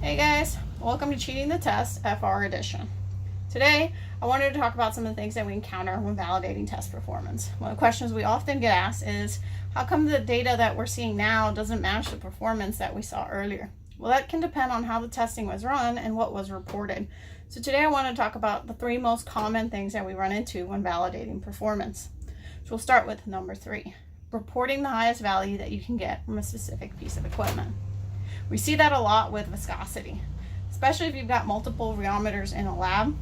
Hey guys, welcome to Cheating the Test FR edition. Today, I wanted to talk about some of the things that we encounter when validating test performance. One of the questions we often get asked is, how come the data that we're seeing now doesn't match the performance that we saw earlier? Well, that can depend on how the testing was run and what was reported. So today I want to talk about the 3 most common things that we run into when validating performance. So we'll start with number 3, reporting the highest value that you can get from a specific piece of equipment. We see that a lot with viscosity, especially if you've got multiple rheometers in a lab.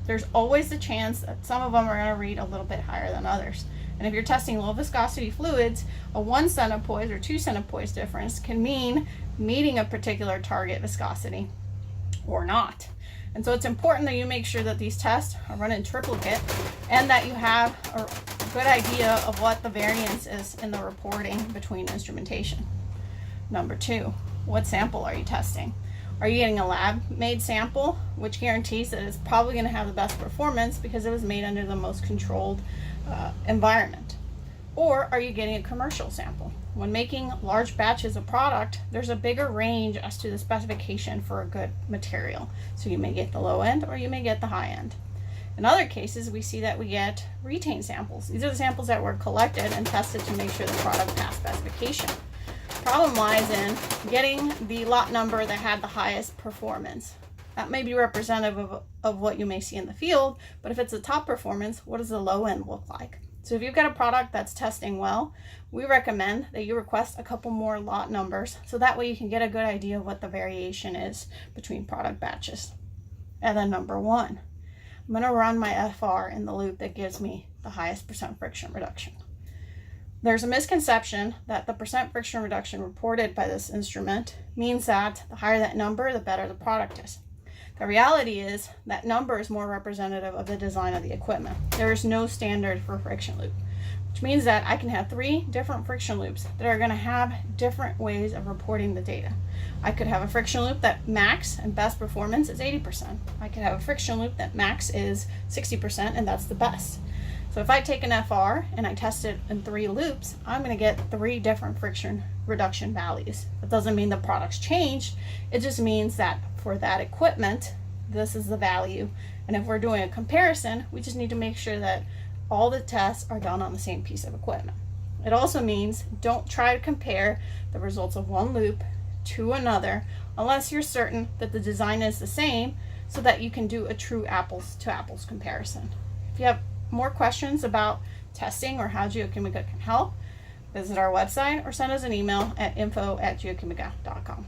There's always the chance that some of them are going to read a little bit higher than others. And if you're testing low viscosity fluids, a 1 centipoise or 2 centipoise difference can mean meeting a particular target viscosity or not. And so it's important that you make sure that these tests are run in triplicate and that you have a good idea of what the variance is in the reporting between instrumentation. Number 2, what sample are you testing? Are you getting a lab-made sample, which guarantees that it's probably going to have the best performance because it was made under the most controlled environment? Or are you getting a commercial sample? When making large batches of product, there's a bigger range as to the specification for a good material. So you may get the low end or you may get the high end. In other cases, we see that we get retained samples. These are the samples that were collected and tested to make sure the product passed specification. Problem lies in getting the lot number that had the highest performance. That may be representative of what you may see in the field, but if it's a top performance, what does the low end look like? So if you've got a product that's testing well, we recommend that you request a couple more lot numbers so that way you can get a good idea of what the variation is between product batches. And then number 1, I'm going to run my FR in the loop that gives me the highest percent friction reduction. There's a misconception that the percent friction reduction reported by this instrument means that the higher that number, the better the product is. The reality is that number is more representative of the design of the equipment. There is no standard for friction loop, which means that I can have 3 different friction loops that are going to have different ways of reporting the data. I could have a friction loop that max and best performance is 80%. I could have a friction loop that max is 60% and that's the best. So if I take an FR and I test it in 3 loops, I'm going to get 3 different friction reduction values. That doesn't mean the product's changed. It just means that for that equipment, this is the value. And if we're doing a comparison, we just need to make sure that all the tests are done on the same piece of equipment. It also means don't try to compare the results of one loop to another unless you're certain that the design is the same so that you can do a true apples to apples comparison. If you have more questions about testing or how Geochemica can help, visit our website or send us an email at info@geochemica.com.